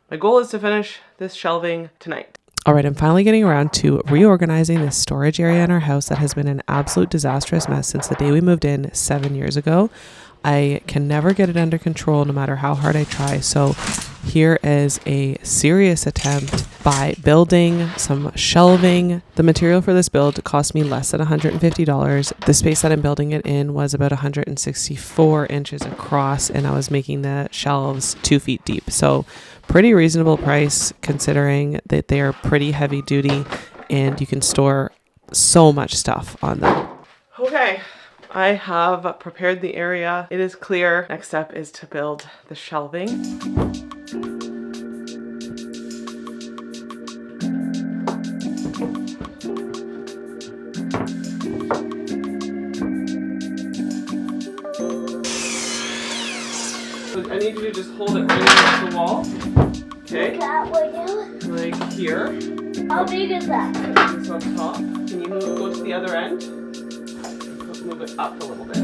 my goal is to finish this shelving tonight. All right, I'm finally getting around to reorganizing this storage area in our house that has been an absolute disastrous mess since the day we moved in 7 years ago. I can never get it under control no matter how hard I try. So here is a serious attempt by building some shelving. The material for this build cost me less than $150. The space that I'm building it in was about 164 inches across, and I was making the shelves 2 feet deep. So pretty reasonable price considering that they are pretty heavy duty and you can store so much stuff on them. Okay, I have prepared the area. It is clear. Next step is to build the shelving. So I need you to just hold it right against the wall. Okay. Like here. How big is that? This on top. Can you go to the other end? Move it up a little bit.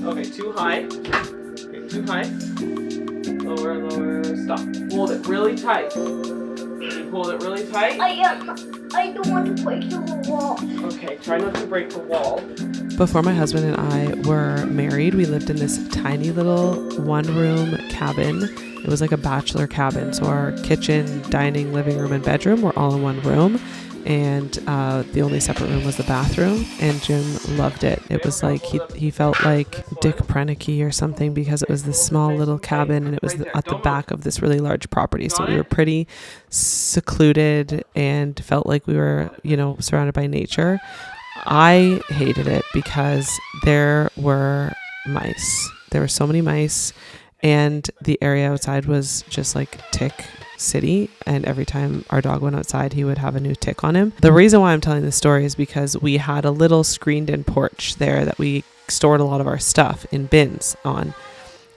Okay, too high. Okay, too high. Lower, lower, stop. Hold it really tight. You hold it really tight. I don't want to break the wall. Okay, try not to break the wall. Before my husband and I were married, we lived in this tiny little one-room cabin. It was like a bachelor cabin. So our kitchen, dining, living room, and bedroom were all in one room. And the only separate room was the bathroom, and Jim loved it. It was like he felt like Dick Prenicky or something because it was this small little cabin and it was at the back of this really large property. So we were pretty secluded and felt like we were, surrounded by nature. I hated it because there were mice. There were so many mice, and the area outside was just like tick city, and every time our dog went outside he would have a new tick on him. The reason why I'm telling this story is because we had a little screened in porch there that we stored a lot of our stuff in bins on,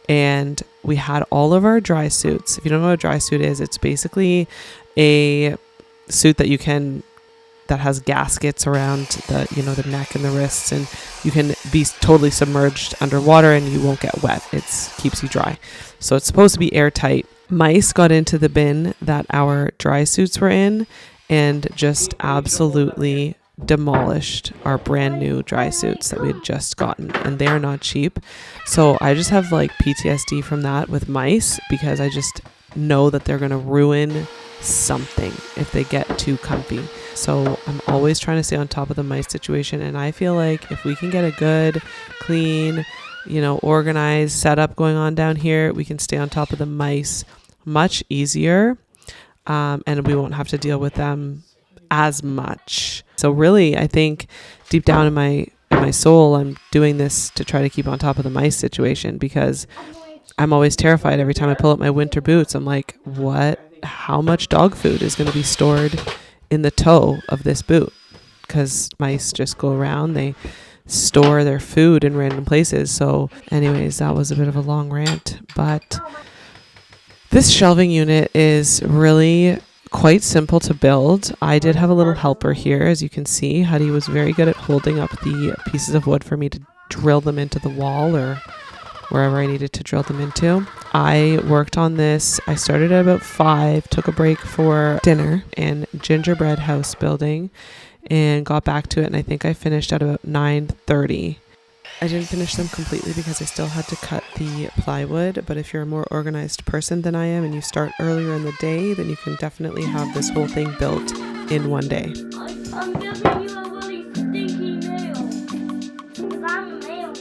and we had all of our dry suits. If you don't know what a dry suit is, it's basically a suit that has gaskets around the neck and the wrists, and you can be totally submerged underwater and you won't get wet. It keeps you dry. So it's supposed to be airtight. Mice got into the bin that our dry suits were in and just absolutely demolished our brand new dry suits that we had just gotten, and they are not cheap. So I just have like PTSD from that with mice, because I just know that they're going to ruin something if they get too comfy. So I'm always trying to stay on top of the mice situation, and I feel like if we can get a good, clean, organized setup going on down here, we can stay on top of the mice much easier, and we won't have to deal with them as much. So really, I think deep down in my soul, I'm doing this to try to keep on top of the mice situation, because I'm always terrified every time I pull up my winter boots. I'm like, how much dog food is going to be stored in the toe of this boot? Because mice just go around, they store their food in random places. So anyways, that was a bit of a long rant, but this shelving unit is really quite simple to build. I did have a little helper here, as you can see. Huddy was very good at holding up the pieces of wood for me to drill them into the wall or wherever I needed to drill them into. I worked on this. I started at about 5, took a break for dinner and gingerbread house building, and got back to it, and I think I finished at about 9:30. I didn't finish them completely because I still had to cut the plywood, but if you're a more organized person than I am and you start earlier in the day, then you can definitely have this whole thing built in one day. I'm giving you a really stinky nail. Because I'm a male.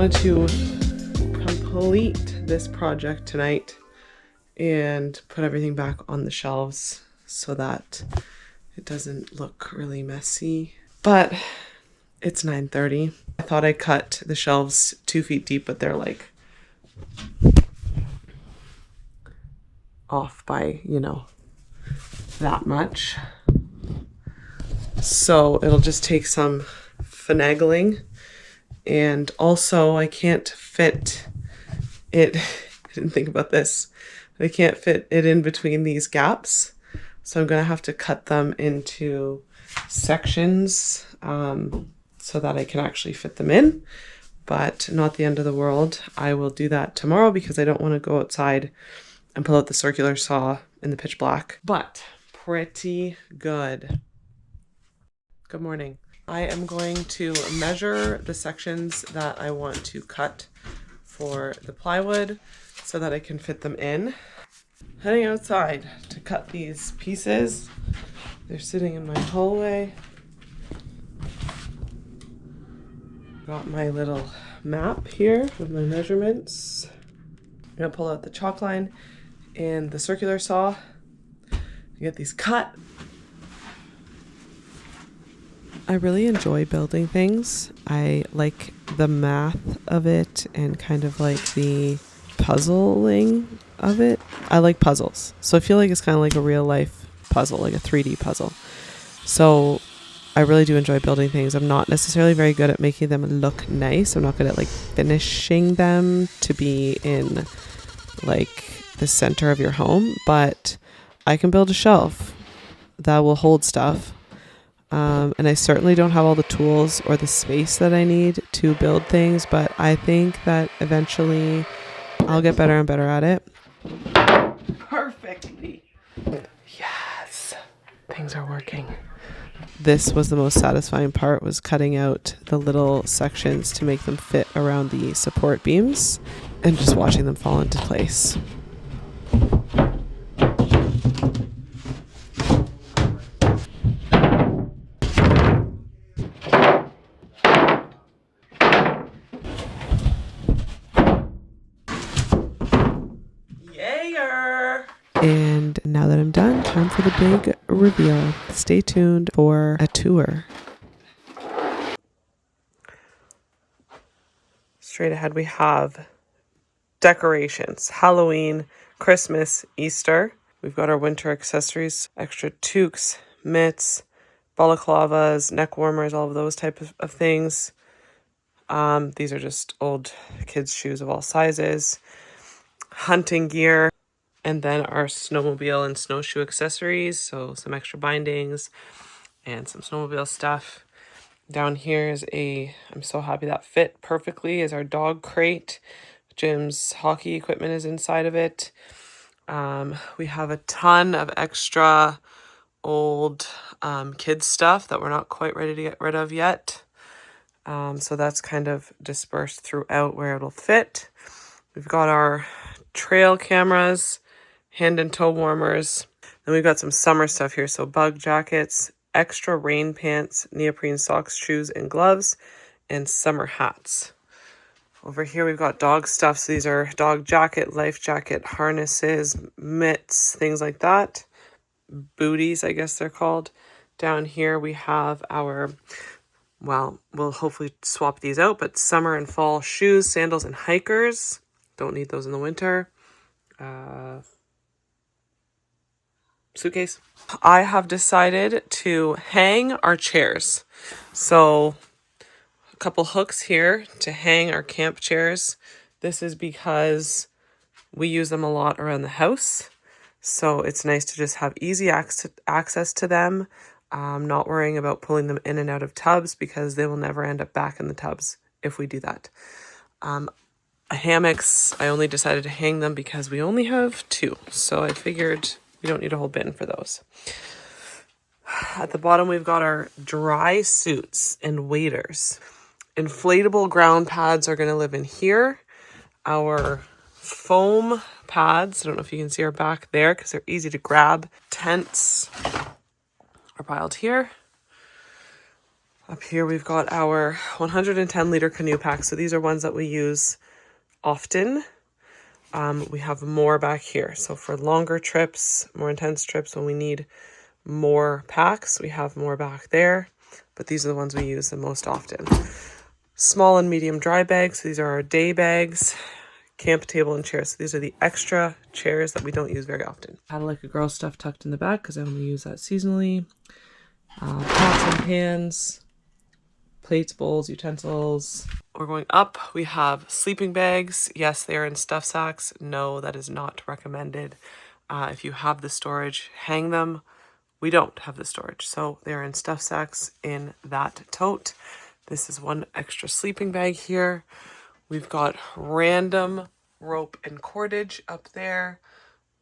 wanted to complete this project tonight and put everything back on the shelves so that it doesn't look really messy. But it's 9:30. I thought I cut the shelves 2 feet deep, but they're like off by, you know, that much. So it'll just take some finagling. And also I can't fit it, I didn't think about this. I can't fit it in between these gaps. So I'm gonna have to cut them into sections so that I can actually fit them in. But not the end of the world. I will do that tomorrow because I don't want to go outside and pull out the circular saw in the pitch black. But pretty good. Good morning. I am going to measure the sections that I want to cut for the plywood so that I can fit them in. Heading outside to cut these pieces. They're sitting in my hallway. Got my little map here with my measurements. I'm gonna pull out the chalk line and the circular saw. Get these cut. I really enjoy building things. I like the math of it and kind of like the puzzling of it. I like puzzles. So I feel like it's kind of like a real life puzzle, like a 3D puzzle. So I really do enjoy building things. I'm not necessarily very good at making them look nice. I'm not good at like finishing them to be in like the center of your home, but I can build a shelf that will hold stuff. And I certainly don't have all the tools or the space that I need to build things, but I think that eventually I'll get better and better at it. Perfectly. Yes. Things are working. This was the most satisfying part, was cutting out the little sections to make them fit around the support beams and just watching them fall into place. And now that I'm done, time for the big reveal. Stay tuned for a tour. Straight ahead we have decorations, Halloween, Christmas, Easter. We've got our winter accessories, extra toques, mitts, balaclavas, neck warmers, all of those type of things. These are just old kids' shoes of all sizes. Hunting gear. And then our snowmobile and snowshoe accessories. So some extra bindings and some snowmobile stuff. Down here is I'm so happy that fit perfectly, is our dog crate. Jim's hockey equipment is inside of it. We have a ton of extra old kids stuff that we're not quite ready to get rid of yet. So that's kind of dispersed throughout where it'll fit. We've got our trail cameras, hand and toe warmers. Then we've got some summer stuff here. So bug jackets, extra rain pants, neoprene socks, shoes, and gloves, and summer hats. Over here we've got dog stuff. So these are dog jacket, life jacket, harnesses, mitts, things like that. Booties, I guess they're called. Down here we have our, well, we'll hopefully swap these out, but summer and fall shoes, sandals, and hikers. Don't need those in the winter. Suitcase. I have decided to hang our chairs. So a couple hooks here to hang our camp chairs. This is because we use them a lot around the house. So it's nice to just have easy access to them. Not worrying about pulling them in and out of tubs because they will never end up back in the tubs if we do that. Hammocks, I only decided to hang them because we only have 2. So I figured we don't need a whole bin for those. At the bottom, we've got our dry suits and waders. Inflatable ground pads are going to live in here. Our foam pads, I don't know if you can see our back there because they're easy to grab. Tents are piled here. Up here we've got our 110 liter canoe packs. So these are ones that we use often. We have more back here. So for longer trips, more intense trips, when we need more packs, we have more back there. But these are the ones we use the most often. Small and medium dry bags. These are our day bags. Camp table and chairs. So these are the extra chairs that we don't use very often. Had like a girl stuff tucked in the back because I only use that seasonally. Pots and pans. Plates, bowls, utensils. We're going up. We have sleeping bags. Yes, they are in stuff sacks. No, that is not recommended. If you have the storage, hang them. We don't have the storage, so they're in stuff sacks in that tote. This is one extra sleeping bag here. We've got random rope and cordage up there.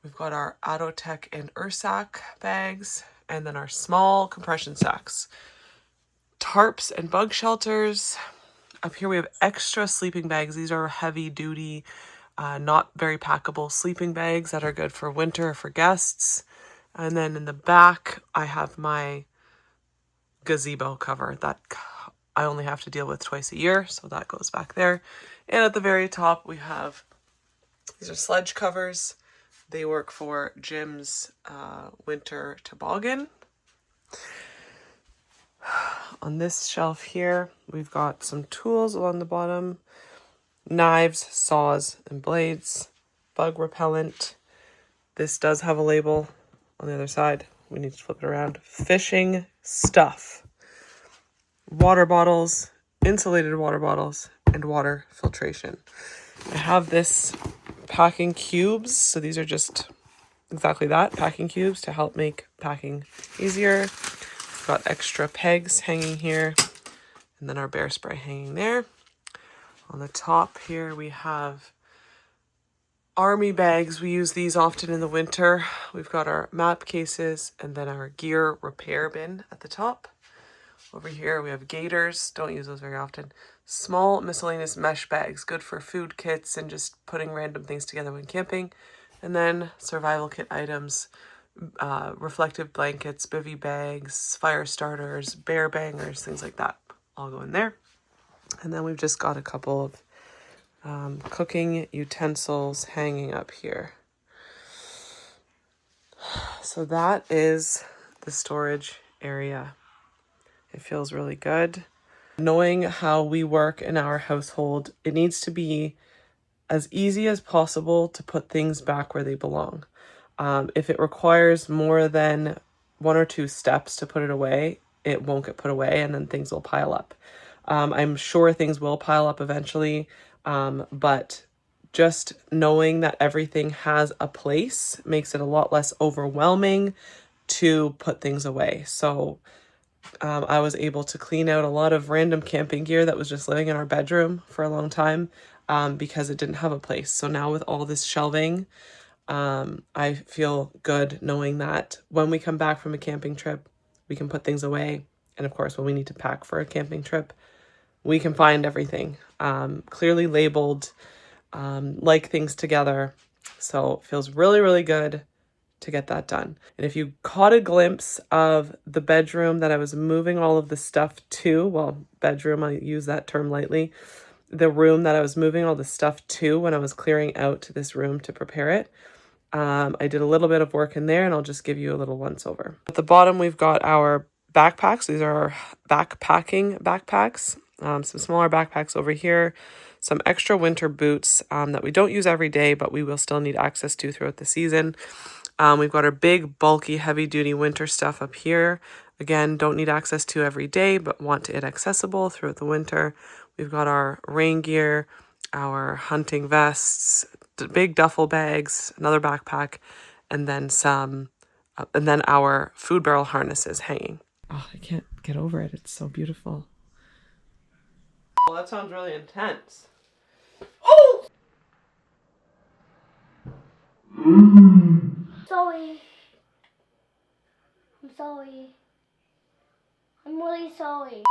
We've got our Atotech and Ursac bags, and then our small compression sacks. Tarps and bug shelters. Up here we have extra sleeping bags. These are heavy duty, not very packable sleeping bags that are good for winter for guests. And then in the back, I have my gazebo cover that I only have to deal with twice a year. So that goes back there. And at the very top, we have, these are sledge covers. They work for Jim's winter toboggan. On this shelf here, we've got some tools along the bottom. Knives, saws, and blades. Bug repellent. This does have a label on the other side. We need to flip it around. Fishing stuff. Water bottles, insulated water bottles, and water filtration. I have this packing cubes. So these are just exactly that, packing cubes to help make packing easier. Got extra pegs hanging here, and then our bear spray hanging there. On the top here we have army bags. We use these often in the winter. We've got our map cases and then our gear repair bin at the top. Over here we have gaiters. Don't use those very often. Small miscellaneous mesh bags, good for food kits and just putting random things together when camping. And then survival kit items. Reflective blankets, bivy bags, fire starters, bear bangers, things like that all go in there. And then we've just got a couple of cooking utensils hanging up here. So that is the storage area. It feels really good. Knowing how we work in our household, it needs to be as easy as possible to put things back where they belong. If it requires more than 1 or 2 steps to put it away, it won't get put away and then things will pile up. I'm sure things will pile up eventually, but just knowing that everything has a place makes it a lot less overwhelming to put things away. So I was able to clean out a lot of random camping gear that was just living in our bedroom for a long time because it didn't have a place. So now with all this shelving, I feel good knowing that when we come back from a camping trip, we can put things away. And of course, when we need to pack for a camping trip, we can find everything clearly labeled, like things together. So it feels really, really good to get that done. And if you caught a glimpse of the bedroom that I was moving all of the stuff to, well, bedroom, I use that term lightly, the room that I was moving all the stuff to when I was clearing out this room to prepare it, I did a little bit of work in there and I'll just give you a little once over. At the bottom, we've got our backpacks. These are our backpacking backpacks. Some smaller backpacks over here, some extra winter boots that we don't use every day, but we will still need access to throughout the season. We've got our big, bulky, heavy-duty winter stuff up here. Again, don't need access to every day, but want it accessible throughout the winter. We've got our rain gear, our hunting vests, big duffel bags, another backpack, and then and then our food barrel harnesses hanging. Oh, I can't get over it. It's so beautiful. Well, that sounds really intense. Oh! Sorry. I'm sorry. I'm really sorry.